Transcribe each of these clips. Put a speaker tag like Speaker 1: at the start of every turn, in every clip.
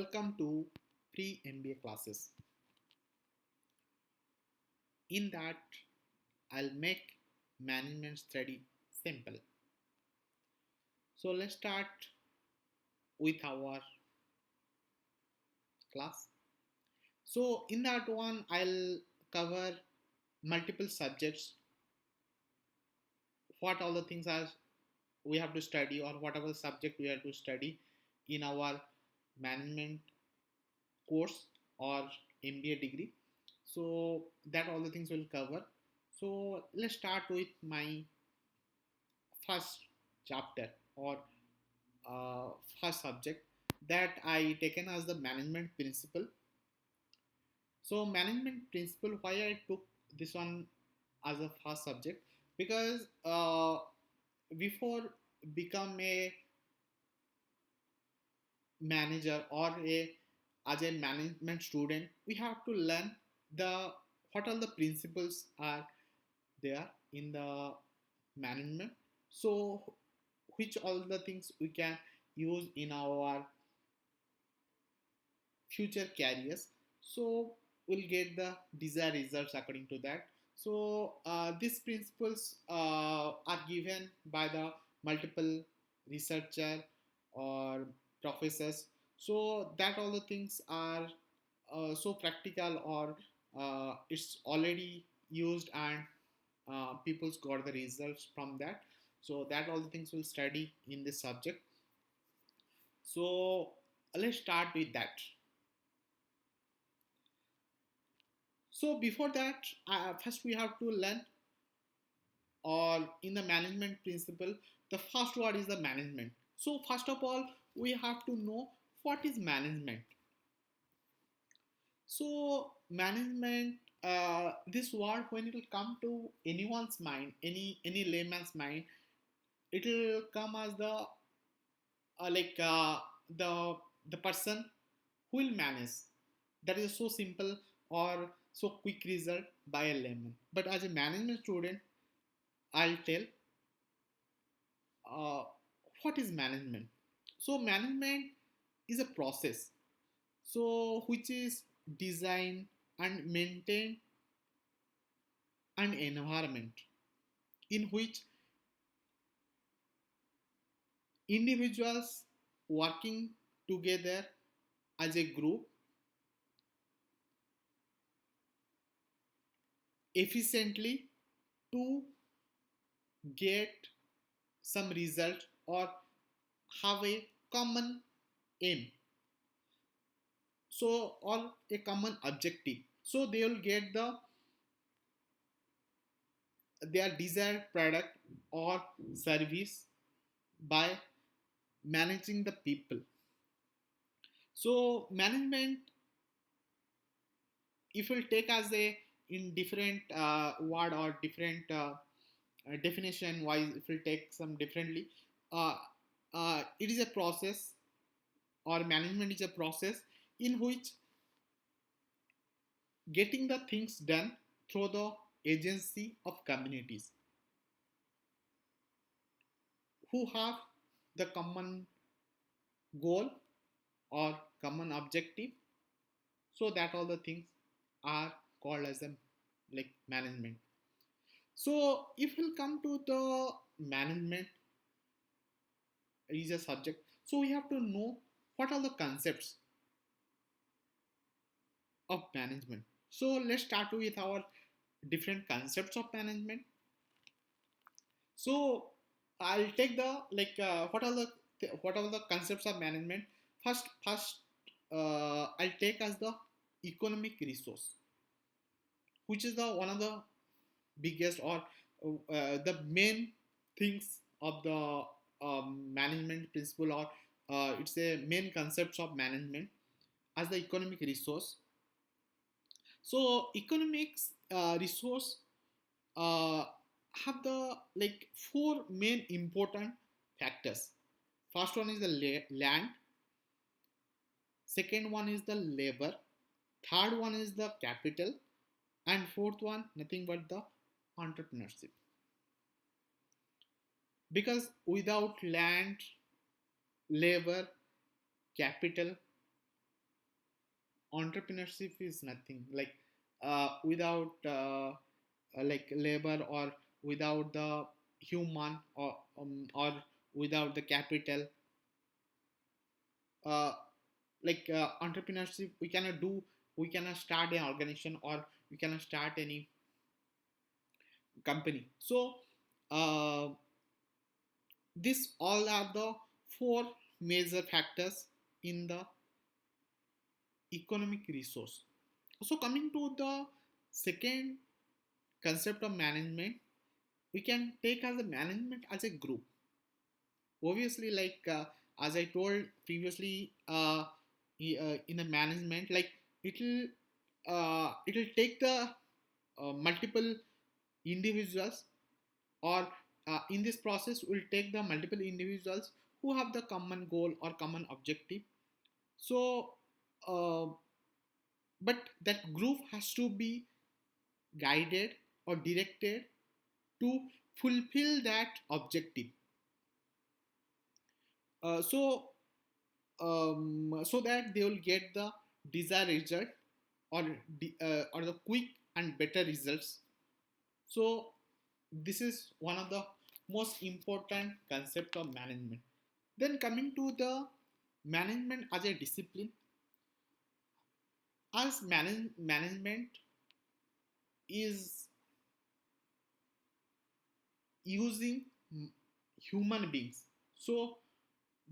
Speaker 1: Welcome to pre-MBA classes. In that, I'll make management study simple. So let's start with our class. So in that one, I'll cover multiple subjects. What all the things are we have to study, or whatever subject we have to study in our management course or MBA degree. So that all the things will cover. So let's start with my first chapter or uh, first subject that I taken as the management principle. So management principle, why I took this one as a first subject, because before become a manager or a as a management student, we have to learn the what all the principles are there in the management. So which all the things we can use in our future careers, so we'll get the desired results according to that. So these principles are given by the multiple researcher or professors, so that all the things are so practical, or it's already used, and people's got the results from that. So that all the things we'll study in this subject. So let's start with that. So before that, first we have to learn, or in the management principle, the first word is the management. So first of all, we have to know what is management. So management, this word, when it will come to anyone's mind, any layman's mind, it will come as the like the person who will manage. That is so simple or so quick result by a layman. But as a management student, I'll tell uh, what is management. So management is a process, so which is design and maintain an environment in which individuals working together as a group efficiently to get some result or have a common aim, so or a common objective, so they will get their desired product or service by managing the people. So management, if we'll take as a in different word or different definition wise, if we'll take some differently, uh, it is a process, or management is a process in which getting the things done through the agency of communities who have the common goal or common objective, so that all the things are called as a like management. So if we'll come to the management is a subject, so we have to know what are the concepts of management. So let's start with our different concepts of management. So I'll take the like what are the concepts of management. First I'll take as the economic resource, which is the one of the biggest or the main things of the management principle, or it's a main concepts of management as the economic resource. So economics resource uh, have the like four main important factors. First one is the land, second one is the labor, third one is the capital, and fourth one nothing but the entrepreneurship. Because without land, labor, capital, entrepreneurship is nothing. Like without like labor, or without the human, or without the capital, uh, entrepreneurship, we cannot start an organization, or we cannot start any company. So uh, this all are the four major factors in the economic resource. So coming to the second concept of management, we can take as a management as a group. Obviously, as I told previously, in a management, like it'll take the multiple individuals, or in this process will take the multiple individuals who have the common goal or common objective. So uh, but that group has to be guided or directed to fulfill that objective. So that they will get the desired result, or or the quick and better results. So this is one of the most important concept of management. Then coming to the management as a discipline, as management is using human beings. So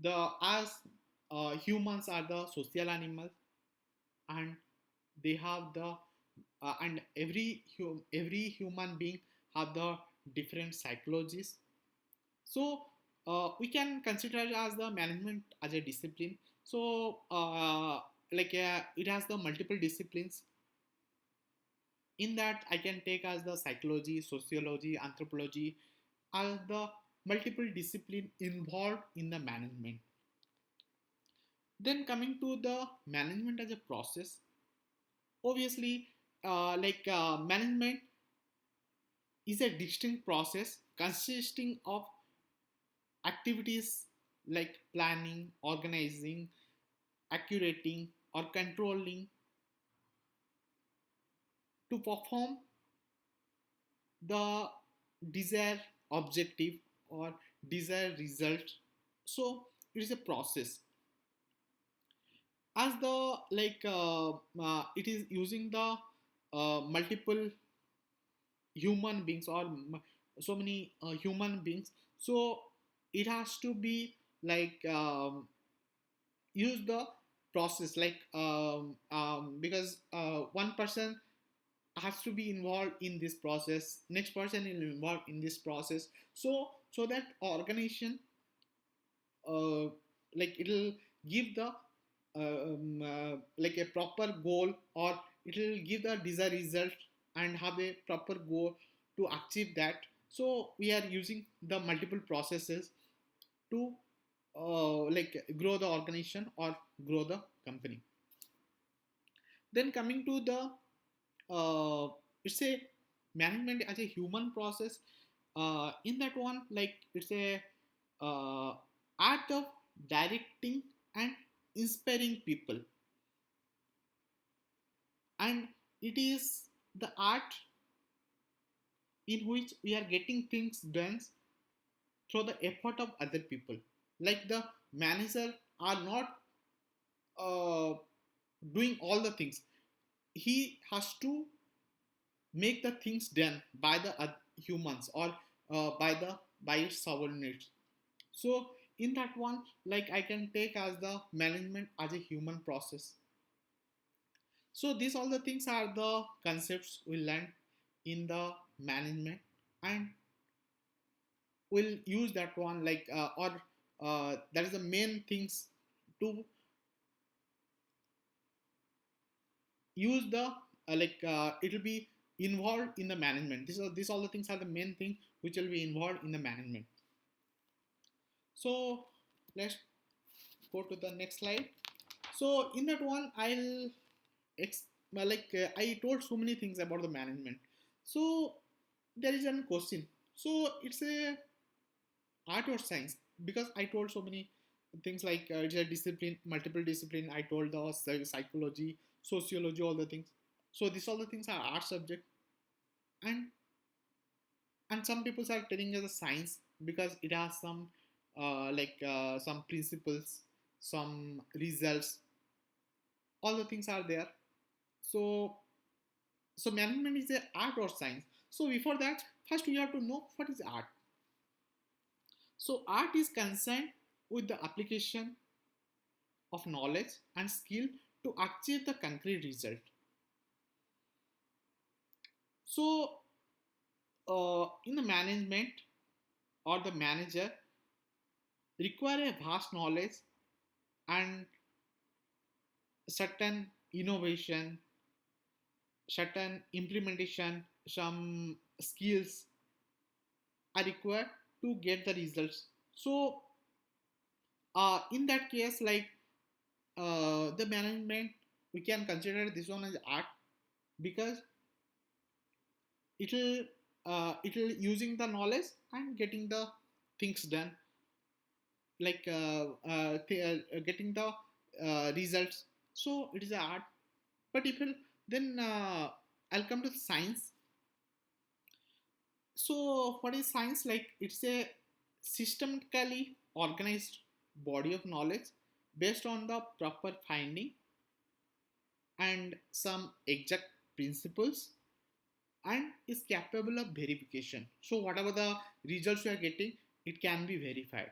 Speaker 1: the as humans are the social animals, and they have the and every human being have the different psychologies. So we can consider it as the management as a discipline. So it has the multiple disciplines. In that, I can take as the psychology, sociology, anthropology, as the multiple discipline involved in the management. Then coming to the management as a process, obviously, management is a distinct process consisting of activities like planning, organizing, accurating, or controlling to perform the desired objective or desired result. So it is a process. As the it is using the multiple human beings, or so many human beings. So it has to be use the process, because one person has to be involved in this process, next person is involved in this process. So that organization, uh, it'll give the a proper goal, or it'll give the desired result and have a proper goal to achieve that. So we are using the multiple processes to grow the organization or grow the company. Then coming to the it's a management as a human process. In that one, it's a uh, art of directing and inspiring people, and it is the art in which we are getting things done through the effort of other people. Like the manager are not uh, doing all the things, he has to make the things done by the humans, or by its subordinates. So in that one, I can take as the management as a human process. So these all the things are the concepts we learn in the management, and we'll use that one, or that is the main things to use the it will be involved in the management. These all the things are the main thing which will be involved in the management. So let's go to the next slide. So in that one, I told so many things about the management. So there is one question. So it's a art or science, because I told so many things like it's a discipline, multiple discipline. I told the psychology, sociology, all the things. So these all the things are art subject, and some people are telling us a science because it has some some principles, some results, all the things are there. So management is a art or science. So before that, first we have to know what is art. So art is concerned with the application of knowledge and skill to achieve the concrete result. So in the management or the manager require a vast knowledge and certain innovation, certain implementation, some skills are required to get the results. So in that case, like the management, we can consider this one as art because it'll using the knowledge and getting the things done, like getting the results. So it is a art. But if it, then I'll come to science. So what is science? Like it's a systematically organized body of knowledge based on the proper finding and some exact principles, and is capable of verification. So whatever the results you are getting, it can be verified.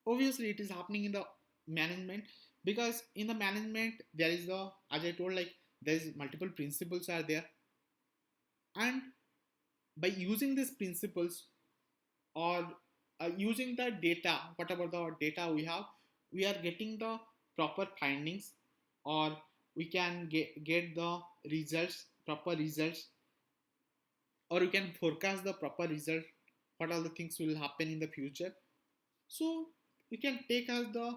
Speaker 1: Obviously it is happening in the management, because in the management there is the, as I told, like there is multiple principles are there, and by using these principles or using the data, whatever the data we have, we are getting the proper findings, or we can get the results, proper results, or you can forecast the proper result, what all the things will happen in the future. So you can take as the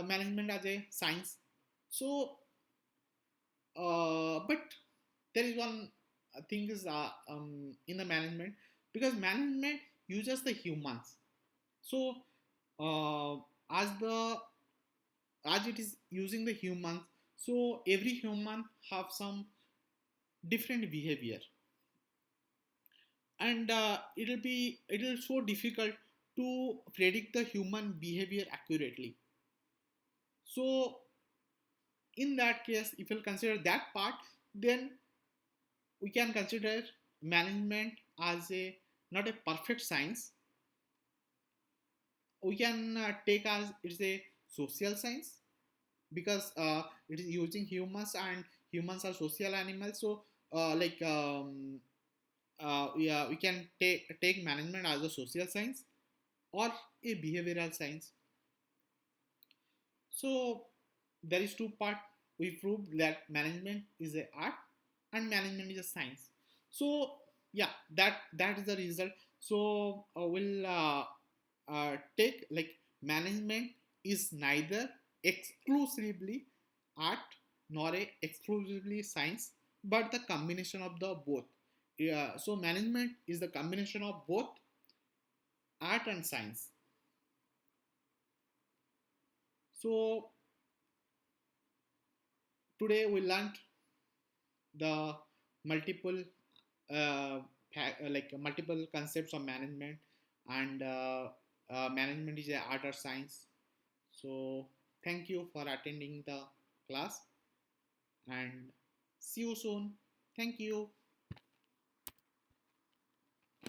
Speaker 1: management as a science. So but there is one thing is in the management, because management uses the humans. So uh, as the as it is using the humans, so every human have some different behavior, and it'll so difficult to predict the human behavior accurately. So in that case, if you'll consider that part, then we can consider management as a not a perfect science. We can take as it's a social science, because it is using humans, and humans are social animals. So yeah, we can take management as a social science or a behavioral science. So there is two part. We proved that management is a art and management is a science. So yeah, that is the result. So we'll take like management is neither exclusively art nor a exclusively science, but the combination of the both. Yeah, so management is the combination of both art and science. So today we learned the multiple multiple concepts of management, and management is a art or science. So thank you for attending the class, and see you soon. Thank you.